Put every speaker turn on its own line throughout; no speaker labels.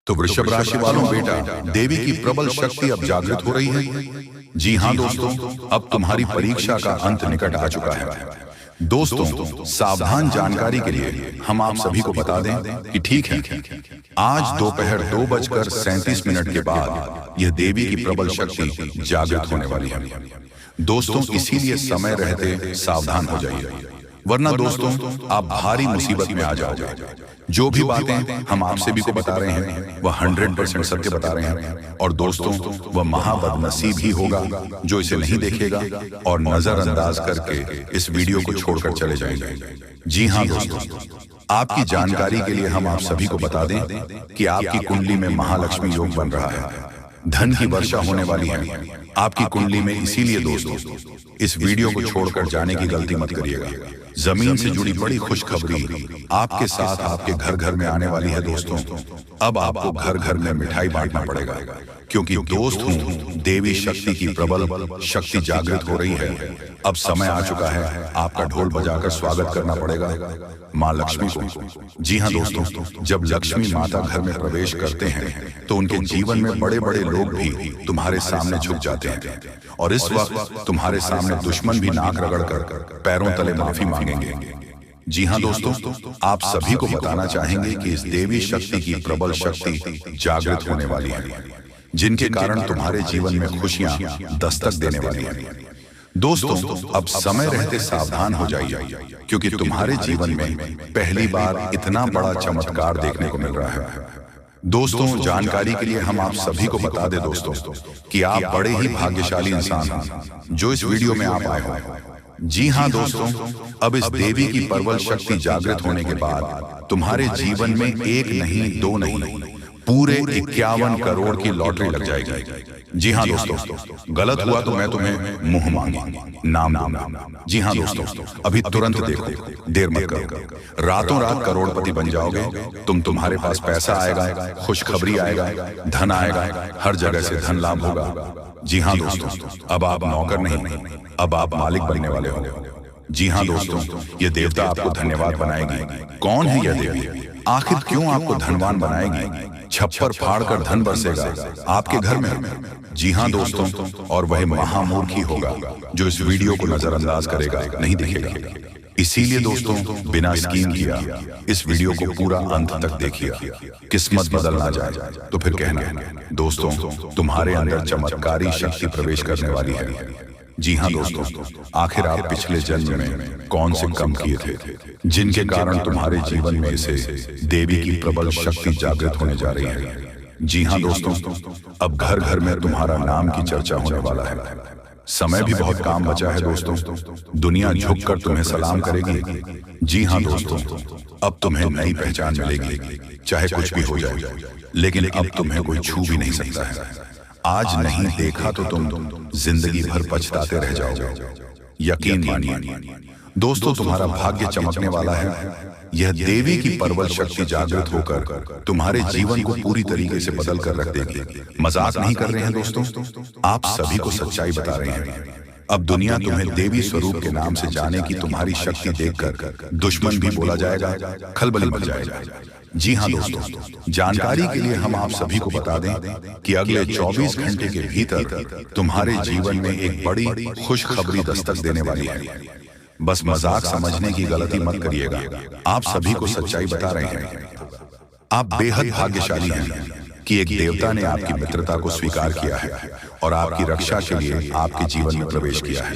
तो वृषभ राशि वालों बेटा, देवी की प्रबल शक्ति अब जागृत हो रही है। जी हाँ दोस्तों, अब तुम्हारी परीक्षा का अंत निकट आ चुका है। दोस्तों, सावधान जानकारी के लिए हम आप सभी को बता दें कि ठीक है, आज दोपहर 2:37 के बाद यह देवी की प्रबल शक्ति जागृत होने वाली है। दोस्तों, इसीलिए समय रहते सावधान हो जाइए, वरना दोस्तों आप भारी मुसीबत में आ जाओगे। जो भी बातें हम आप सभी को बता रहे हैं वह 100% सत्य बता रहे हैं, और दोस्तों वह महाबदनसीब ही होगा जो इसे नहीं देखेगा और नजरअंदाज करके इस वीडियो को छोड़कर चले जाएंगे। जी हाँ दोस्तों, आपकी जानकारी के लिए हम आप सभी को बता दें कि आपकी कुंडली में महालक्ष्मी योग बन रहा है, धन की वर्षा होने वाली है आपकी कुंडली में। इसीलिए दोस्तों इस वीडियो को छोड़कर जाने की गलती मत करिएगा। जमीन से जुड़ी बड़ी खुशखबरी आपके साथ आपके घर घर में आने वाली है। दोस्तों, अब आपको घर घर में मिठाई बांटना पड़ेगा, क्योंकि दोस्त हूं देवी शक्ति की प्रबल शक्ति जागृत हो रही है। अब समय आ चुका है, आपका ढोल बजाकर स्वागत करना पड़ेगा माँ लक्ष्मी को। जी हाँ दोस्तों, जब लक्ष्मी माता घर में प्रवेश करते हैं तो उनके जीवन में बड़े बड़े लोग भी तुम्हारे सामने झुक जाते हैं, और इस वक्त तुम्हारे सामने दुश्मन भी नाक रगड़कर पैरों तले माफी मांगेंगे। जी हाँ दोस्तों, आप सभी को बताना चाहेंगे कि इस देवी शक्ति की प्रबल शक्ति जागृत होने वाली है, जिनके कारण तुम्हारे जीवन में खुशियां दस्तक देने वाली हैं। दोस्तों, अब समय रहते सावधान हो जाइए, क्योंकि तुम्हारे जीवन में पहली बार इतना बड़ा चमत्कार देखने को मिल रहा है। दोस्तों, जानकारी के लिए हम आप सभी को बता दें दोस्तों कि आप बड़े ही भाग्यशाली इंसान हैं जो इस वीडियो में आप आए हो। जी हाँ दोस्तों, अब इस देवी की प्रबल शक्ति जागृत होने के बाद तुम्हारे जीवन में एक नहीं, दो नहीं, पूरे 51 करोड़ की लॉटरी लग जाएगी। जी हाँ दोस्तों, गलत हुआ तो मैं तुम्हें मुंह मांगे नाम दूंगा। जी हाँ दोस्तों, अभी तुरंत देखो, देर मत करो, रातों रात करोड़पति बन जाओगे तुम। तुम्हारे पास पैसा आएगा, खुशखबरी आएगा, धन आएगा, हर जगह से धन लाभ होगा। जी हाँ दोस्तों, अब आप नौकर नहीं, अब आप मालिक बनने वाले हो। जी हाँ दोस्तों, ये देवता आपको धन्यवाद बनाएगी। कौन है यह देवी? आखिर क्यों आपको धनवान बनाएगी? छप्पर फाड़कर धन बरसेगा आपके घर में। जी हाँ दोस्तों, और वह महामूर्ख ही होगा जो इस वीडियो को नजरअंदाज करेगा, नहीं देखेगा। इसीलिए दोस्तों बिना स्कीम किया इस वीडियो को पूरा अंत तक देखिए। किस्मत बदल ना जाए तो फिर कहना। दोस्तों, तुम्हारे अंदर चमत्कारी शक्ति प्रवेश करने वाली है। जी हाँ दोस्तों, आखिर आप पिछले जन्म में कौन से कर्म किए थे जिनके कारण तुम्हारे जीवन में इसे देवी की प्रबल शक्ति जागृत होने जा रही है। जी हाँ दोस्तों, अब घर घर में तुम्हारा नाम की चर्चा होने वाला है। समय भी बहुत काम बचा है दोस्तों, दुनिया झुककर तुम्हें सलाम करेगी। जी हाँ दोस्तों, अब तुम्हें नई पहचान मिलेगी, चाहे कुछ भी हो जाए, लेकिन अब तुम्हें कोई छू भी नहीं सकता है। आज नहीं देखा तो तुम जिंदगी भर पछताते रह जाओगे। यकीन मानिए दोस्तों, तुम्हारा भाग्य चमकने वाला है। यह देवी की प्रबल शक्ति जागृत होकर तुम्हारे जीवन को पूरी तरीके से बदल कर रख देगी। मजाक नहीं कर रहे हैं दोस्तों, आप सभी को सच्चाई बता रहे हैं। अब दुनिया तुम्हें देवी स्वरूप के नाम से जाने की तुम्हारी शक्ति देखकर दुश्मन भी बोला जाएगा, खलबली मच जाएगा। जी हाँ दोस्तों, जानकारी के लिए हम आप सभी को बता दें कि अगले 24 घंटे के भीतर तुम्हारे जीवन में एक बड़ी खुशखबरी दस्तक देने वाली है। बस मजाक समझने की गलती मत करिएगा, आप सभी को सच्चाई बता रहे हैं। आप बेहद भाग्यशाली हैं कि एक देवता ने आपकी मित्रता को स्वीकार किया है और आपकी रक्षा के लिए आपके जीवन में प्रवेश किया है।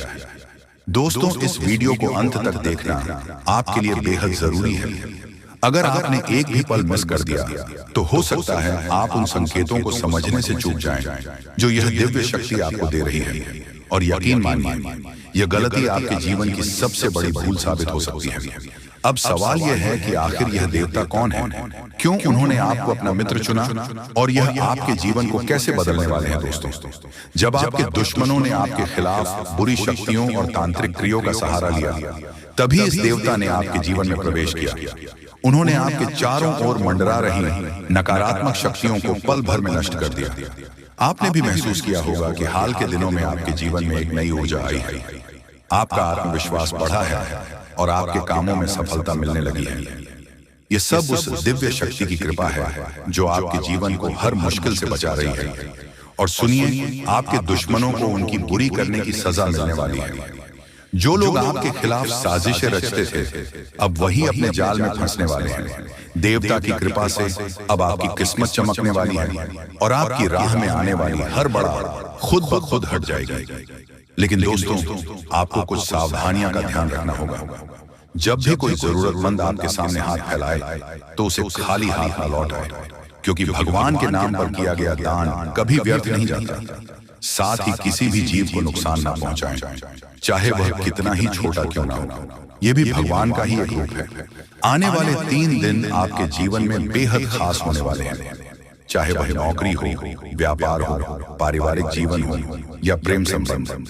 दोस्तों, इस वीडियो को अंत तक देखना आपके लिए बेहद जरूरी है। अगर आपने एक भी पल मिस कर दिया तो हो सकता है आप उन संकेतों को समझने से चूक जाएं जो यह दिव्य शक्ति आपको दे रही है। और यकीन मानिए, यह गलती आपके जीवन की सबसे बड़ी भूल साबित हो सकती है। अब सवाल यह है कि आखिर यह देवता कौन है, क्यों उन्होंने आपको अपना मित्र चुना, और यह आपके जीवन को कैसे बदलने वाले हैं। दोस्तों, जब आपके दुश्मनों ने आपके खिलाफ बुरी शक्तियों और तांत्रिक क्रियों का सहारा लिया, तभी इस देवता ने आपके जीवन में प्रवेश किया। उन्होंने आपके चारों ओर मंडरा रही नकारात्मक शक्तियों को पल भर में नष्ट कर दिया। आपने भी महसूस किया होगा कि हाल के दिनों में आपके जीवन में एक नई ऊर्जा आई है, आपका आत्मविश्वास बढ़ा है और आपके कामों में सफलता मिलने लगी है। ये सब उस दिव्य शक्ति की कृपा है जो आपके जीवन को हर मुश्किल से बचा रही है। और सुनिए, आपके दुश्मनों को उनकी बुरी करने की सजा मिलने वाली है। जो लोग आपके खिलाफ साजिशें रचते थे, अब वही अपने जाल में फंसने वाले हैं। देवता की कृपा से अब आपकी किस्मत चमकने वाली है और आपकी राह में आने वाली हर बड़ा खुद ब खुद हट जाएगी। लेकिन दोस्तों, आपको कुछ सावधानियां का ध्यान रखना होगा। जब भी कोई जरूरतमंद आपके सामने हाथ फैलाए तो उसे खाली हाथ न लौट आए, क्योंकि भगवान के नाम पर किया गया दान कभी व्यर्थ नहीं जाता। साथ ही किसी भी जीव को नुकसान ना पहुंचाएं, चाहे वह कितना ही छोटा क्यों ना हो। यह भी भगवान का ही एक रूप है। आने वाले 3 दिन आपके जीवन में बेहद खास होने वाले हैं, चाहे वह नौकरी हो, व्यापार हो, पारिवारिक जीवन हो या प्रेम संबंध।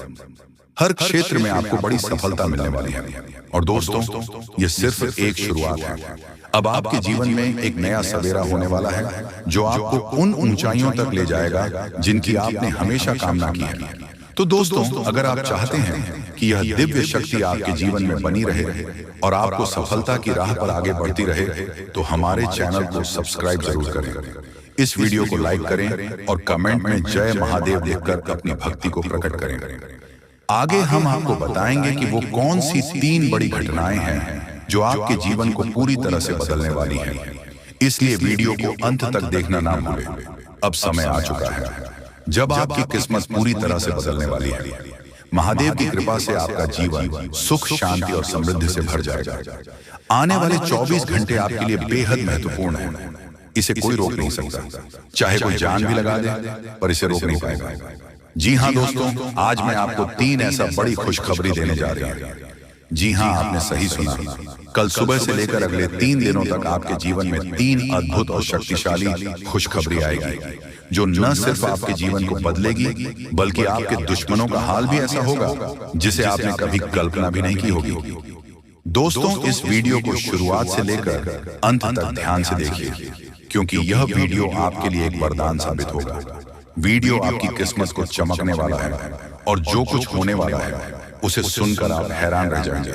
हर क्षेत्र में आपको बड़ी सफलता मिलने वाली है। और दोस्तों, ये सिर्फ एक शुरुआत है। अब आपके जीवन में एक नया सवेरा होने वाला है जो आपको उन ऊंचाइयों तक ले जाएगा जिनकी आपने हमेशा कामना की है। तो दोस्तों, अगर आप चाहते हैं कि यह दिव्य शक्ति आपके जीवन में बनी रहे और आपको सफलता की राह पर आगे बढ़ती रहे, तो हमारे चैनल को सब्सक्राइब जरूर करें, इस वीडियो को लाइक करें और कमेंट में जय महादेव लिखकर अपनी भक्ति को प्रकट करें। आगे हम आपको बताएंगे कि वो कौन सी 3 बड़ी घटनाएं हैं जो आपके जीवन को पूरी तरह से बदलने वाली हैं। इसलिए वीडियो को अंत तक देखना ना भूलें। अब समय आ चुका है जब आपकी किस्मत पूरी तरह से बदलने वाली है। महादेव की कृपा से आपका जीवन सुख, शांति और समृद्धि से भर जाएगा। आने वाले 24 घंटे आपके लिए बेहद महत्वपूर्ण है। इसे कोई रोक नहीं सकता, चाहे कोई जान भी लगा दे, पर इसे रोक नहीं पाएगा। जी हाँ दोस्तों, आज मैं आपको 3 ऐसा बड़ी खुशखबरी देने जा रही हूँ। जी हाँ, आपने सही सुना। कल सुबह से लेकर अगले 3 दिनों तक आपके जीवन में 3 अद्भुत और शक्तिशाली खुशखबरी आएगी, जो न सिर्फ आपके जीवन को बदलेगी, बल्कि आपके दुश्मनों का हाल भी ऐसा होगा जिसे आपने कभी कल्पना भी नहीं की होगी। दोस्तों, इस वीडियो को शुरुआत से लेकर अंत तक ध्यान से देखिए, क्योंकि यह वीडियो आपके लिए एक वरदान साबित होगा। वीडियो आपकी किस्मत को चमकने वाला है और जो कुछ होने वाला है उसे सुनकर आप हैरान रह जाएंगे।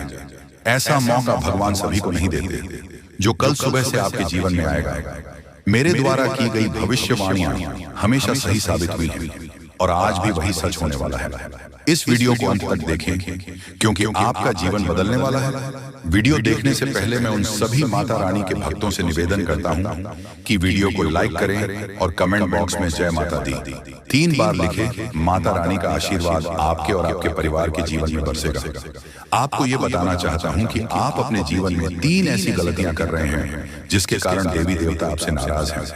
ऐसा मौका भगवान सभी को नहीं देते। जो कल सुबह से आपके जीवन में आएगा, मेरे द्वारा की गई भविष्यवाणियां हमेशा सही साबित हुई हैं और आज भी वही सच होने वाला है। इस वीडियो को अंत तक देखें, क्योंकि आपका जीवन बदलने वाला है। वीडियो देखने से पहले मैं उन सभी माता रानी के भक्तों से निवेदन करता हूं कि वीडियो को लाइक करें और कमेंट बॉक्स में जय माता दी 3 बार लिखें। माता रानी का आशीर्वाद आपके और आपके परिवार के जीवन में बरसेगा। आपको ये बताना चाहता हूं कि आप अपने जीवन में 3 ऐसी गलतियां कर रहे हैं जिसके कारण देवी देवता आपसे नाराज हैं।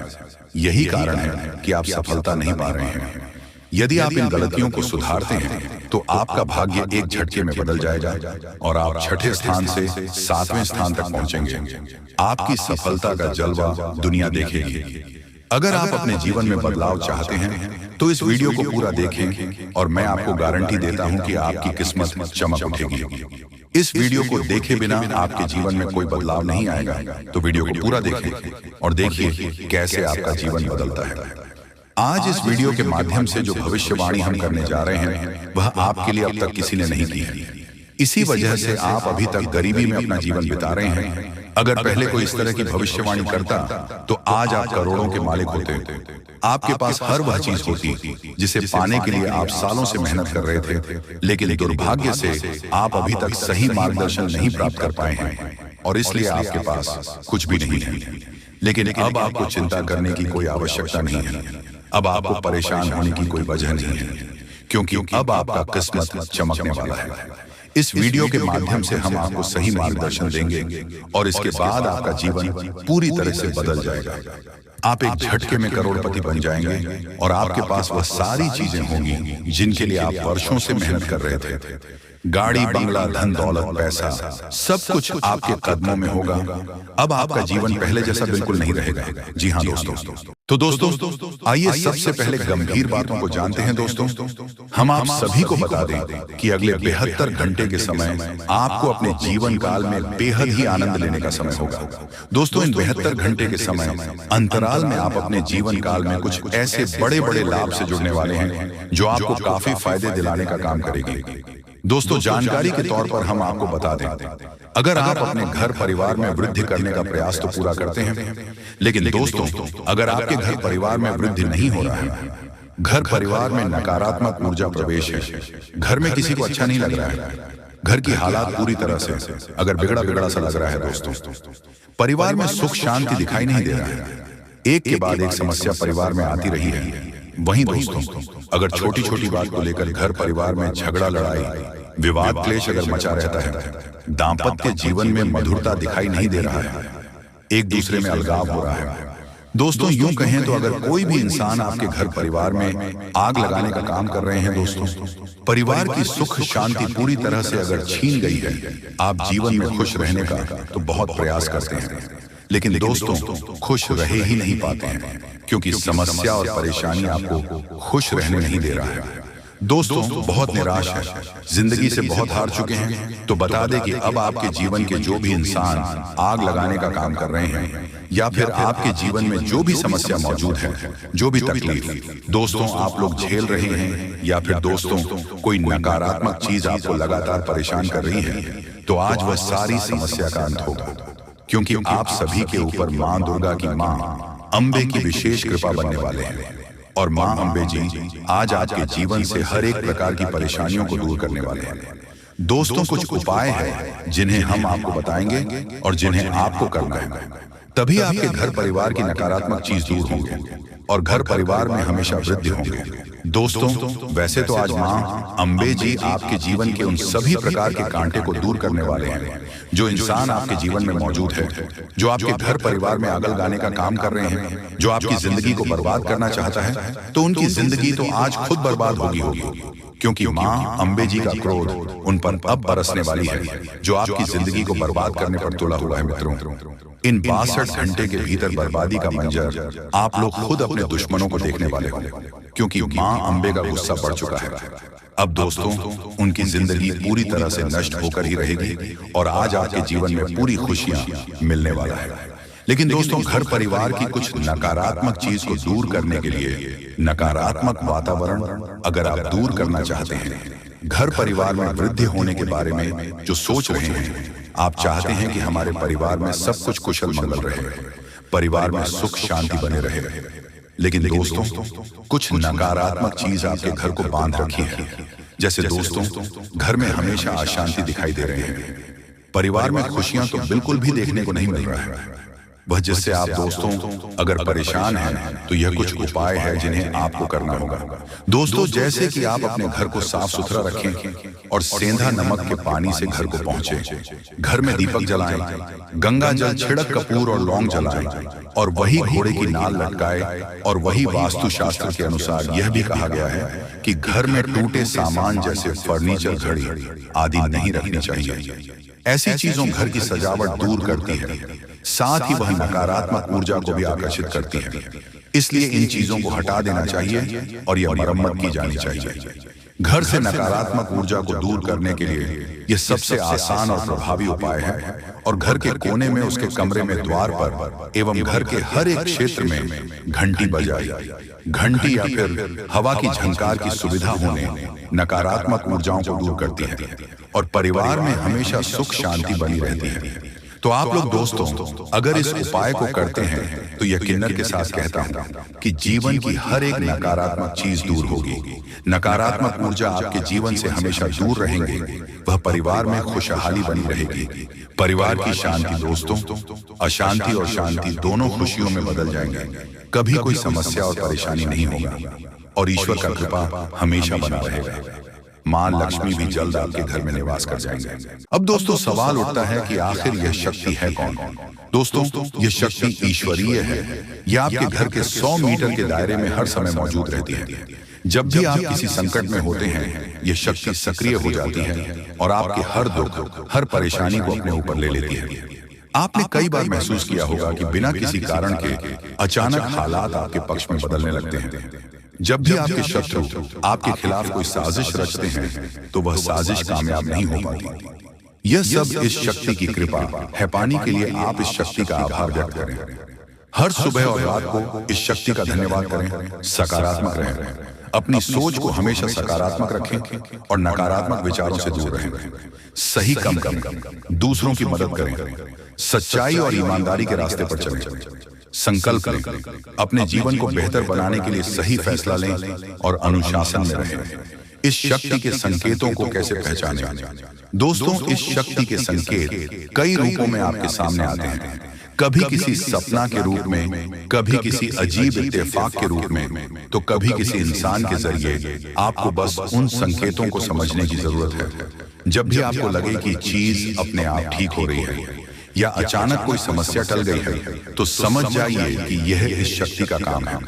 यही कारण है कि आप सफलता नहीं पा रहे हैं। यदि आप इन गलतियों को सुधारते हैं तो आपका भाग्य एक झटके में बदल जाएगा और आप 6ठे स्थान से 7वें स्थान तक पहुंचेंगे। आपकी सफलता का जलवा दुनिया देखेगी। अगर आप अपने जीवन में बदलाव चाहते हैं तो इस वीडियो को पूरा देखें और मैं आपको गारंटी देता हूं कि आपकी किस्मत चमक उठेगी। इस वीडियो को देखे बिना आपके जीवन में कोई बदलाव नहीं आएगा। तो वीडियो को पूरा देखें और देखिए कैसे आपका जीवन बदलता है। आज इस वीडियो के माध्यम से जो भविष्यवाणी हम करने जा रहे हैं वह आपके लिए अब तक किसी ने नहीं की है। इसी वजह से आप अभी तक गरीबी में अपना जीवन बिता रहे हैं। अगर पहले कोई इस तरह की भविष्यवाणी करता तो आज आप करोड़ों के मालिक होते। आपके पास हर वह चीज होती जिसे पाने के लिए आप सालों से मेहनत कर रहे थे, लेकिन दुर्भाग्य से आप अभी तक सही मार्गदर्शन नहीं प्राप्त कर पाए हैं और इसलिए आपके पास कुछ भी नहीं है। लेकिन अब आपको चिंता करने की कोई आवश्यकता नहीं है। अब आपको परेशान होने की कोई वजह नहीं है, क्योंकि अब आपका किस्मत चमकने वाला है। इस वीडियो के माध्यम से हम आपको सही मार्गदर्शन देंगे और इसके बाद आपका जीवन पूरी तरह से बदल जाएगा। आप एक झटके में करोड़पति बन जाएंगे और आपके पास वह सारी चीजें होंगी जिनके लिए आप वर्षों से मेहनत कर रहे थे। गाड़ी, बंगला, धन दौलत, पैसा, सब कुछ आपके कदमों में होगा। अब आपका जीवन पहले जैसा बिल्कुल नहीं रहेगा। जी हाँ दोस्तों, तो दोस्तों आइए सबसे पहले गंभीर बातों को जानते हैं। दोस्तों, हम आप सभी को बता दें कि अगले 72 घंटे के समय आपको अपने जीवन काल में बेहद ही आनंद लेने का समय होगा। दोस्तों, इन 72 घंटे के समय अंतराल में आप अपने जीवन काल में कुछ ऐसे बड़े बड़े लाभ से जुड़ने वाले हैं जो आपको काफी फायदे दिलाने का काम करेगी। दोस्तों, जानकारी के तौर पर हम आपको बता दें, अगर आप अपने घर परिवार में वृद्धि करने का प्रयास तो पूरा करते हैं, लेकिन दोस्तों अगर आपके घर परिवार में वृद्धि नहीं हो रहा है, घर परिवार में नकारात्मक ऊर्जा प्रवेश है, घर में किसी को अच्छा नहीं लग रहा है, घर की हालात पूरी तरह से अगर बिगड़ा बिगड़ा सा लग रहा है दोस्तों, परिवार में सुख शांति दिखाई नहीं दे रहा है, एक के बाद एक समस्या परिवार में आती रही है। वहीं दोस्तों अगर छोटी छोटी बात को लेकर घर परिवार में झगड़ा लड़ाई विवाद क्लेश अगर मचा रहता है, दाम्पत्य जीवन में मधुरता दिखाई नहीं दे रहा है, एक दूसरे में अलगाव हो रहा है, दोस्तों यूं कहें तो अगर कोई भी इंसान आपके घर परिवार में आग लगाने का काम कर रहे हैं दोस्तों, परिवार की सुख शांति पूरी तरह से अगर छीन गई है, आप जीवन में खुश रहने का तो बहुत प्रयास करते हैं, लेकिन दोस्तों खुश रह ही नहीं पाते हैं, क्योंकि समस्या और परेशानी आपको खुश रहने नहीं दे रहा है। दोस्तों बहुत निराश है, जिंदगी से बहुत हार चुके हैं, तो बता दें कि अब आपके जीवन के जो भी इंसान आग लगाने का काम कर रहे हैं, या फिर आपके जीवन में जो भी समस्या मौजूद है, जो भी तकलीफ दोस्तों आप लोग झेल रहे हैं, या फिर दोस्तों कोई नकारात्मक चीज आपको लगातार परेशान कर रही है, तो आज वह सारी समस्या का अंत होगा, क्योंकि आप सभी के ऊपर मां दुर्गा की मां अंबे की विशेष कृपा बनने वाले हैं, और मां अंबे जी आज आपके जीवन से हर एक प्रकार की परेशानियों को दूर करने वाले हैं। दोस्तों कुछ उपाय हैं जिन्हें हम आपको बताएंगे और जिन्हें आपको करना है, तभी आपके घर परिवार की नकारात्मक चीज दूर होंगे और घर परिवार में हमेशा वृद्धि होंगे। दोस्तों वैसे तो आज मां अंबे जी आपके जीवन के उन सभी प्रकार के कांटे को दूर करने वाले हैं जो इंसान आपके जीवन में मौजूद है, जो आपके घर परिवार में आग लगाने का काम कर रहे हैं, जो आपकी जिंदगी को बर्बाद करना चाहता है, तो उनकी जिंदगी तो आज खुद बर्बाद होगी, क्योंकि मां अंबे जी का क्रोध उन पर अब बरसने वाली है, जो आपकी जिंदगी को बर्बाद करने पर तुला हुआ है। मित्रों इन 62 घंटे के भीतर बर्बादी का मंजर आप लोग खुद अपने दुश्मनों को देखने वाले हो, क्योंकि मां अंबे का गुस्सा बढ़ चुका है। अब दोस्तों उनकी जिंदगी पूरी तरह से नष्ट होकर ही रहेगी और आज आपके जीवन में पूरी खुशियां मिलने वाला है। लेकिन दोस्तों घर परिवार की कुछ नकारात्मक चीज को दूर करने के लिए, नकारात्मक वातावरण अगर आप दूर करना चाहते हैं, घर परिवार में वृद्धि होने के बारे में जो सोच रहे हैं, आप चाहते हैं कि हमारे परिवार में सब कुछ कुशल मंगल रहे, परिवार में सुख शांति बने रहे, लेकिन दोस्तों कुछ नकारात्मक चीज आपके घर को बांध रखी है। जैसे दोस्तों घर में हमेशा अशांति दिखाई दे रहे हैं, परिवार में खुशियां तो बिल्कुल भी देखने को नहीं मिल रहा है। वह जिससे आप दोस्तों अगर परेशान हैं तो यह कुछ उपाय है जिन्हें आपको करना होगा। दोस्तों जैसे कि आप अपने घर को साफ सुथरा रखें और सेंधा नमक के पानी से घर को पहुंचे, घर में दीपक जलाएं, गंगा जल छिड़क कपूर और लौंग जलाएं और वही घोड़े की नाल लटकाए। और वही वास्तु शास्त्र के अनुसार यह भी कहा गया है कि घर में टूटे सामान जैसे फर्नीचर, घड़ी आदि नहीं रखनी चाहिए। ऐसी चीजों घर की सजावट दूर करती है, साथ ही वह नकारात्मक ऊर्जा को भी आकर्षित करती है। इसलिए इन चीजों को हटा देना चाहिए और यह मरम्मत की जानी चाहिए। घर से नकारात्मक ऊर्जा को दूर करने के लिए यह सबसे आसान और प्रभावी उपाय है। और घर के कोने में, उसके कमरे में, द्वार पर एवं घर के हर एक क्षेत्र में घंटी बजाई। घंटी या फिर हवा की झंकार की सुविधा होने नकारात्मक ऊर्जाओं को दूर करती है और परिवार में हमेशा सुख शांति बनी रहती है। तो आप लोग दोस्तों अगर इस उपाय को करते हैं तो यकीनन के साथ कहता हूं कि जीवन की हर एक नकारात्मक चीज दूर होगी, नकारात्मक ऊर्जा आपके जीवन से हमेशा दूर रहेंगे, वह परिवार में खुशहाली बनी रहेगी। परिवार की शांति दोस्तों अशांति और शांति दोनों खुशियों में बदल जाएंगे। कभी कोई समस्या और परेशानी नहीं होगा और ईश्वर का कृपा हमेशा बना रहेगा। मां लक्ष्मी भी जल्द आपके घर में निवास कर जाएंगे। अब दोस्तों सवाल उठता है कि आखिर यह शक्ति है कौन? दोस्तों यह शक्ति ईश्वरीय है। यह आपके घर के 100 मीटर के दायरे में हर समय मौजूद रहती है। जब भी आप किसी संकट में होते हैं, यह शक्ति सक्रिय हो जाती है और आपके हर दुख, हर परेशानी को अपने ऊपर ले लेती है। आपने कई बार महसूस किया होगा कि बिना किसी कारण के अचानक हालात आपके पक्ष में बदलने लगते हैं। जब भी आपके शत्रु आपके खिलाफ कोई साजिश रचते हैं तो वह साजिश कामयाब नहीं हो पाती। यह सब इस शक्ति की कृपा है। पाने के लिए आप इस शक्ति का आभार व्यक्त करें। हर सुबह और रात को इस शक्ति का धन्यवाद करें, सकारात्मक रहें। अपनी सोच को हमेशा सकारात्मक रखें और नकारात्मक विचारों से दूर रहें। सही कम करें, दूसरों की मदद करें, सच्चाई और ईमानदारी के रास्ते पर चलें। संकल्प लें, अपने जीवन को बेहतर बनाने के लिए सही फैसला लें और अनुशासन में रहें। इस शक्ति के संकेतों को कैसे पहचानें? दोस्तों, इस शक्ति के संकेत कई रूपों में आपके सामने आते हैं। कभी किसी सपना के रूप में, कभी किसी अजीब इत्तेफाक के रूप में, तो कभी किसी इंसान के जरिए। आपको बस उन संकेतों को समझने की जरूरत है। जब भी आपको लगे कि चीज अपने आप ठीक हो रही है या अचानक कोई समस्या टल गई है, तो समझ जाइए कि यह इस शक्ति का काम है।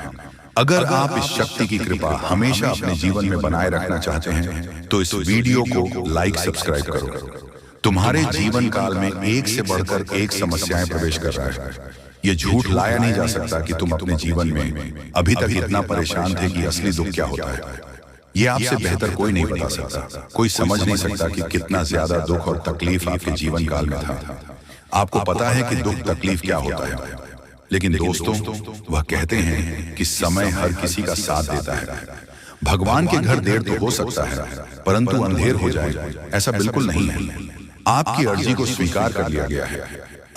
अगर आप इस शक्ति की कृपा हमेशा अपने जीवन में बनाए रखना चाहते हैं, तो इस वीडियो को लाइक सब्सक्राइब करो। तुम्हारे जीवन काल में एक से बढ़कर एक समस्याएं प्रवेश कर रहा है। ये झूठ लाया नहीं जा सकता कि तुम अपने जीवन में अभी तक इतना परेशान थे कि असली दुख क्या होता है। ये आपसे बेहतर कोई नहीं बता सकता। कोई समझ नहीं सकता कि कितना ज्यादा दुख और तकलीफ आपके जीवन काल में था। आपको पता है कि दुख तकलीफ क्या होता है, लेकिन दोस्तों, वह कहते हैं कि समय हर किसी का साथ देता है। भगवान के घर देर तो हो सकता है, परंतु अंधेर हो जाए ऐसा बिल्कुल नहीं है। आपकी अर्जी को स्वीकार कर लिया गया है।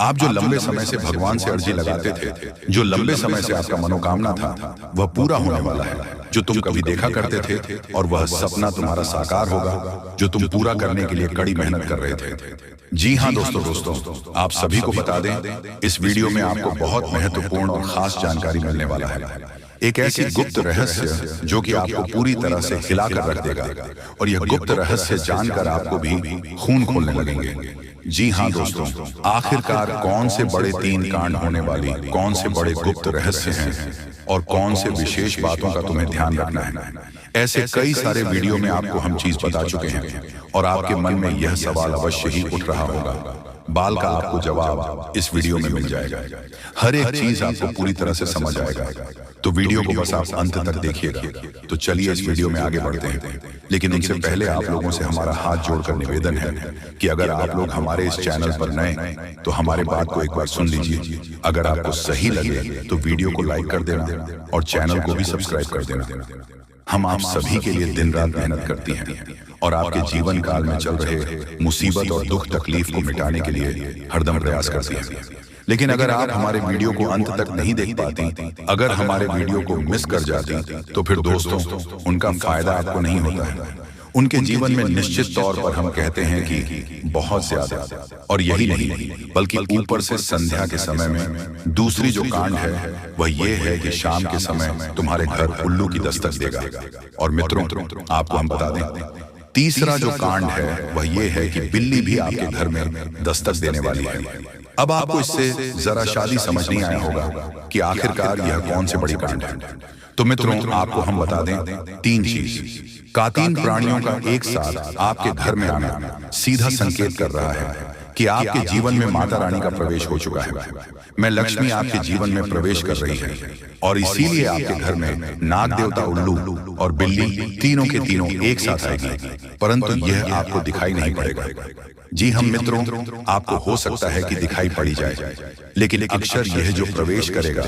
आप जो लंबे समय से भगवान से अर्जी लगाते थे, जो लंबे समय से आपका मनोकामना था, वह पूरा होने वाला है। जो तुम कभी देखा करते थे, और वह सपना तुम्हारा साकार होगा जो तुम पूरा करने के लिए कड़ी मेहनत कर रहे थे। जी हाँ दोस्तों, आप सभी को बता दें, इस वीडियो में आपको बहुत महत्वपूर्ण और खास जानकारी मिलने वाला है। एक ऐसी गुप्त रहस्य जो कि आपको पूरी तरह से हिलाकर रख देगा, और यह गुप्त रहस्य जानकर आपको भी खून खोलने लगेंगे। जी हाँ दोस्तों, आखिरकार कौन से बड़े 3 कांड होने वाली, कौन से बड़े गुप्त रहस्य हैं और कौन से विशेष बातों का तुम्हें ध्यान रखना है। ऐसे कई सारे वीडियो में आपको हम चीज बता चुके हैं, और आपके मन में यह सवाल अवश्य ही उठ रहा होगा। बाल का आपको जवाब इस वीडियो में मिल जाएगा। हर एक चीज आपको पूरी तरह से समझ आएगा। तो वीडियो को बस आप अंत तक देखिएगा। तो चलिए इस वीडियो में आगे बढ़ते हैं, लेकिन उनसे पहले आप लोगों से हमारा हाथ जोड़कर निवेदन है कि अगर आप लोग हमारे इस चैनल पर नए, तो हमारे बात को एक बार सुन लीजिए। अगर आपको सही लगे तो वीडियो को लाइक कर देना और चैनल को भी सब्सक्राइब कर देना। हम आप सभी के लिए दिन रात मेहनत करती हैं, और आपके जीवन काल में चल रहे मुसीबत और दुख तकलीफ को मिटाने के लिए हरदम प्रयास करती हैं। लेकिन अगर आप हमारे वीडियो को अंत तक नहीं देख पाती, अगर हमारे वीडियो को मिस कर जाती, तो फिर दोस्तों, उनका फायदा आपको नहीं होता है। उनके जीवन में निश्चित तौर पर हम कहते हैं कि बहुत ज्यादा, और यही नहीं बल्कि ऊपर से संध्या के समय में दूसरी जो कांड है, वह ये है कि शाम के समय तुम्हारे घर उल्लू की दस्तक देगा। और मित्रों, आपको हम बता दें, तीसरा जो कांड है वह ये है कि बिल्ली भी आपके घर में दस्तक देने वाली है। अब आपको इससे जरा शादी समझ नहीं आया होगा कि आखिरकार यह कौन से बड़ी कांड है। तो मित्रों, आपको हम बता दें, 3 चीज। कातीन प्राणियों का एक साथ आपके घर में आना सीधा संकेत कर रहा है कि आपके जीवन में माता रानी का प्रवेश हो चुका है। मैं लक्ष्मी आपके जीवन में प्रवेश कर रही है, और इसीलिए आपके घर में नाग देवता, उल्लू और बिल्ली तीनों के तीनों एक साथ आएगी, परंतु यह आपको दिखाई नहीं पड़ेगा। जी हम मित्रों, आपको हो सकता है कि दिखाई पड़ी जाए, लेकिन अक्सर यह जो प्रवेश करेगा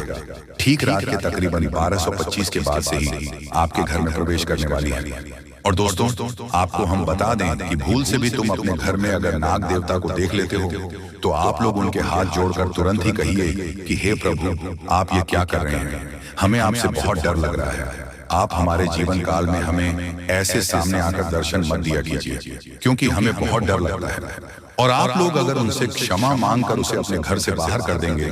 ठीक रात के तकरीबन 1225 के बाद से ही आपके घर में प्रवेश करने वाली है। और दोस्तों, आपको हम बता दें कि भूल से भी तुम अपने घर में अगर नाग देवता को देख लेते हो, तो आप लोग उनके हाथ जोड़कर तुरंत ही कहिए कि हे प्रभु, आप ये क्या कर रहे हैं? हमें आपसे बहुत डर लग रहा है। आप हमारे जीवन काल में हमें ऐसे सामने आकर दर्शन मत दिया कीजिए, क्योंकि हमें बहुत डर लगता है। और आप लोग अगर उनसे क्षमा मांगकर उसे अपने घर से बाहर कर देंगे,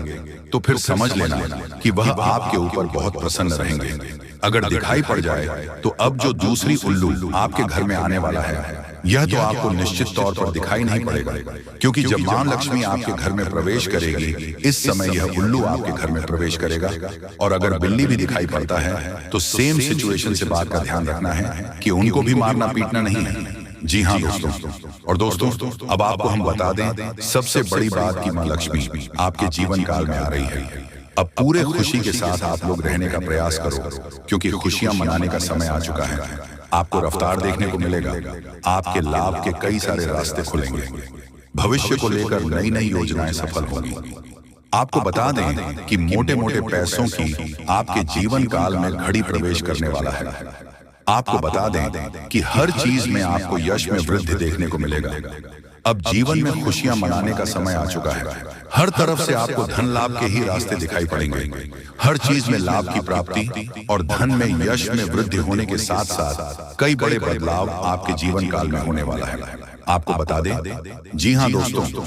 तो फिर समझ लेना कि वह आपके ऊपर बहुत प्रसन्न रहेंगे। अगर दिखाई पड़ जाए, तो अब जो दूसरी उल्लू आपके घर में आने वाला है, यह तो आपको निश्चित तौर पर दिखाई नहीं पड़ेगा, क्योंकि जब मां लक्ष्मी आपके घर में प्रवेश करेगी, इस समय यह उल्लू आपके घर में प्रवेश करेगा। और अगर बिल्ली भी दिखाई पड़ता है, तो सेम सिचुएशन से बात का ध्यान रखना है कि उनको भी मारना पीटना नहीं है। जी हाँ दोस्तों, और दोस्तों, अब आपको हम बता दें सबसे बड़ी बात कि मां लक्ष्मी आपके जीवन काल में आ रही है। अब पूरे खुशी के साथ आप लोग रहने का प्रयास करो, क्योंकि खुशियां मनाने का समय आ चुका है। आपको रफ्तार देखने को मिलेगा, आपके लाभ के कई सारे रास्ते खुलेंगे, भविष्य को लेकर नई नई योजनाएं सफल होंगी। आपको बता दें कि मोटे मोटे पैसों की आपके जीवन काल में घड़ी प्रवेश करने वाला है। आपको बता दें कि हर चीज में आपको यश में वृद्धि देखने को मिलेगा। अब जीवन में खुशियां मनाने का समय आ चुका है। हर तरफ से आपको धन लाभ के ही रास्ते दिखाई पड़ेंगे। हर चीज में लाभ की प्राप्ति और धन में यश में वृद्धि होने के साथ साथ कई बड़े बदलाव आपके जीवन काल में होने वाला है। आपको बता दें, जी हाँ दोस्तों,